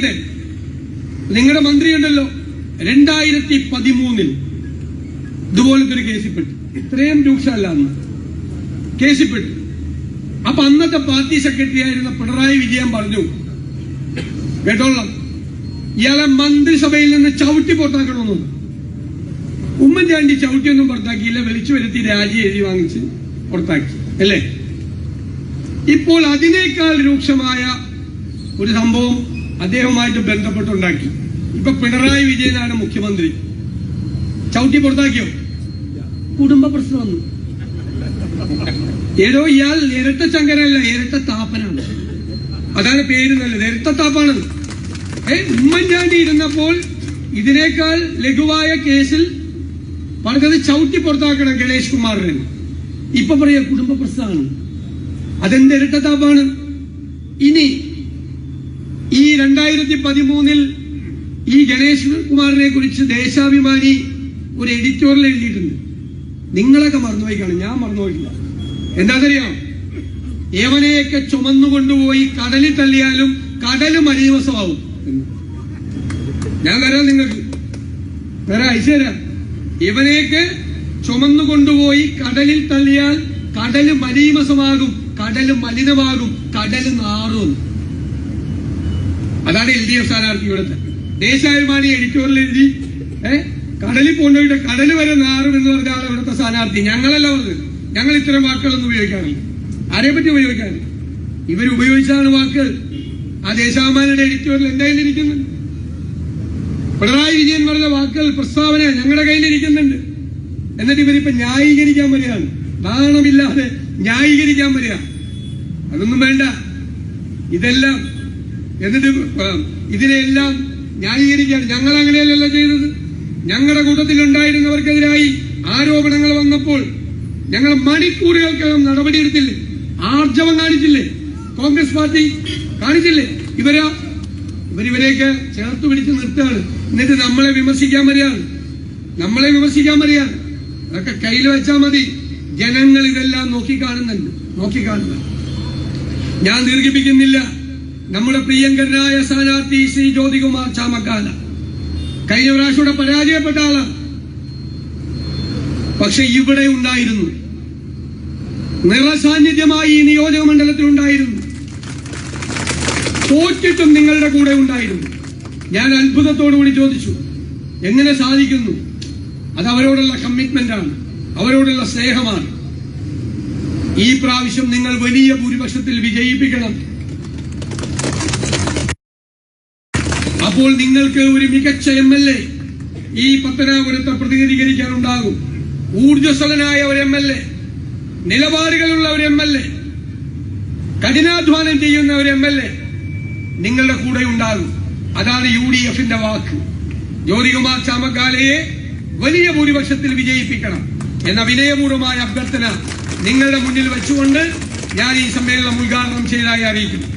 ചോദിക്കട്ടെ, നിങ്ങളുടെ മന്ത്രി ഉണ്ടല്ലോ 2013 ഇതുപോലത്തെ ഒരു കേസിൽപ്പെട്ടു. ഇത്രയും രൂക്ഷമല്ല അന്ന് കേസിൽപ്പെട്ടു. അപ്പൊ അന്നത്തെ പാർട്ടി സെക്രട്ടറി ആയിരുന്ന പിണറായി വിജയൻ പറഞ്ഞു, കേട്ടോളാം, ഇയാളെ മന്ത്രിസഭയിൽ നിന്ന് ചവിട്ടി പുറത്താക്കണമെന്നും. ഉമ്മൻചാണ്ടി ചവിട്ടിയൊന്നും പുറത്താക്കിയില്ല, വിളിച്ചു വരുത്തി രാജി എഴുതി വാങ്ങിച്ച് പുറത്താക്കി അല്ലേ? ഇപ്പോൾ അതിനേക്കാൾ രൂക്ഷമായ ഒരു സംഭവം അദ്ദേഹവുമായിട്ട് ബന്ധപ്പെട്ടുണ്ടാക്കി. ഇപ്പൊ പിണറായി വിജയനാണ് മുഖ്യമന്ത്രി. ചവിട്ടി പുറത്താക്കിയോ? കുടുംബ പ്രശ്നം വന്നു. ഏതോ ഇയാൾ ഇരട്ട ചങ്കരല്ല, ഇരട്ട താപ്പനാണ്. അതാണ് പേര് നല്ലത്, ഇരട്ട താപ്പാണ്. ഉമ്മൻചാണ്ടി ഇരുന്നപ്പോൾ ഇതിനേക്കാൾ ലഘുവായ കേസിൽ പറഞ്ഞത് ചവിട്ടി പുറത്താക്കണം ഗണേഷ് കുമാറിനെ. ഇപ്പൊ പറയാ കുടുംബ പ്രശ്നമാണ്. അതെന്ത് ഇരട്ടത്താപ്പാണ്? ഇനി ഈ 2013 ഈ ഗണേഷ് കുമാറിനെ കുറിച്ച് ദേശാഭിമാനി ഒരു എഡിറ്റോറിയൽ എഴുതിയിട്ടുണ്ട്. നിങ്ങളൊക്കെ മറന്നുപോയി കാണും, ഞാൻ മറന്നുപോയിട്ടില്ല. എന്താണെന്നറിയാം? ഏവനെയൊക്കെ ചുമന്നുകൊണ്ടുപോയി കടലിൽ തള്ളിയാലും കടല് മലീമസമാവും. ഞാൻ തരാം നിങ്ങൾക്ക്, അയച്ചു തരാം. ഇവനെയൊക്കെ ചുമന്നുകൊണ്ടുപോയി കടലിൽ തള്ളിയാൽ കടല് മലീമസമാകും, കടല് മലിനമാകും, കടല് നാറും. അതാണ് LDF സ്ഥാനാർത്ഥി. ഇവിടുത്തെ ദേശാഭിമാനി എഡിറ്റോറിയൽ എഴുതി കടലിൽ കൊണ്ടുപോയിട്ട് കടല് വരെ നാറും എന്ന് പറഞ്ഞ ആളെ ഇവിടുത്തെ സ്ഥാനാർത്ഥി. ഞങ്ങളല്ല പറഞ്ഞത്. ഞങ്ങൾ ഇത്തരം വാക്കുകളൊന്നും ഉപയോഗിക്കാറില്ല. ആരെപ്പറ്റി ഉപയോഗിക്കാറില്ല. ഇവരുപയോഗിച്ചാണ് വാക്കുകൾ. ആ ദേശാഭിമാനിയുടെ എഡിറ്റോറിയൽ എന്റെ കയ്യിലിരിക്കുന്നുണ്ട്. പിണറായി വിജയൻ പറഞ്ഞ വാക്കുകൾ, പ്രസ്താവന ഞങ്ങളുടെ കയ്യിലിരിക്കുന്നുണ്ട്. എന്നിട്ട് ഇവരിപ്പോ ന്യായീകരിക്കാൻ വരികയാണ്. നാണമില്ലാതെ ന്യായീകരിക്കാൻ വരിക. അതൊന്നും വേണ്ട. ഇതെല്ലാം എന്നിട്ട് ഇതിനെല്ലാം ന്യായീകരിക്കാൻ ഞങ്ങൾ അങ്ങനെയല്ലല്ലോ ചെയ്തത്. ഞങ്ങളുടെ കൂട്ടത്തിലുണ്ടായിരുന്നവർക്കെതിരായി ആരോപണങ്ങൾ വന്നപ്പോൾ ഞങ്ങൾ മണിക്കൂറുകൾക്കകം നടപടിയെടുത്തില്ലേ? ആർജവം കാണിച്ചില്ലേ? കോൺഗ്രസ് പാർട്ടി കാണിച്ചില്ലേ? ഇവരെയൊക്കെ ചേർത്ത് പിടിച്ച് നിർത്തുകയാണ്. എന്നിട്ട് നമ്മളെ വിമർശിക്കാൻ വരികയാണ്. അതൊക്കെ കയ്യിൽ വെച്ചാൽ മതി. ജനങ്ങൾ ഇതെല്ലാം നോക്കിക്കാണുന്നുണ്ട്. ഞാൻ ദീർഘിപ്പിക്കുന്നില്ല. നമ്മുടെ പ്രിയങ്കരനായ സ്ഥാനാർത്ഥി ശ്രീ ജ്യോതികുമാർ ചാമക്കാല കഴിഞ്ഞ പ്രാവശ്യം ഇവിടെ പരാജയപ്പെട്ട ആളാണ്. പക്ഷെ ഇവിടെ ഉണ്ടായിരുന്നു, നിറസാന്നിധ്യമായി ഈ നിയോജക മണ്ഡലത്തിൽ ഉണ്ടായിരുന്നു. തോറ്റിട്ടും നിങ്ങളുടെ കൂടെ ഉണ്ടായിരുന്നു. ഞാൻ അത്ഭുതത്തോടുകൂടി ചോദിച്ചു, എങ്ങനെ സാധിക്കുന്നു? അത് അവരോടുള്ള കമ്മിറ്റ്മെന്റാണ്, അവരോടുള്ള സ്നേഹമാണ്. ഈ പ്രാവശ്യം നിങ്ങൾ വലിയ ഭൂരിപക്ഷത്തിൽ വിജയിപ്പിക്കണം. അപ്പോൾ നിങ്ങൾക്ക് ഒരു മികച്ച MLA ഈ പത്തനാപുരത്തെ പ്രതിനിധീകരിക്കാനുണ്ടാകും. ഊർജ്ജസ്വലനായ ഒരു MLA, നിലപാടുകളുള്ള ഒരു MLA, കഠിനാധ്വാനം ചെയ്യുന്ന ഒരു MLA നിങ്ങളുടെ കൂടെ ഉണ്ടാകും. അതാണ് UDFന്റെ വാക്ക്. ജ്യോതികുമാർ ചാമക്കാലയെ വലിയ ഭൂരിപക്ഷത്തിൽ വിജയിപ്പിക്കണം എന്ന വിനയപൂർവമായ അഭ്യർത്ഥന നിങ്ങളുടെ മുന്നിൽ വെച്ചുകൊണ്ട് ഞാൻ ഈ സമ്മേളനം ഉദ്ഘാടനം ചെയ്തതായി അറിയിക്കുന്നു.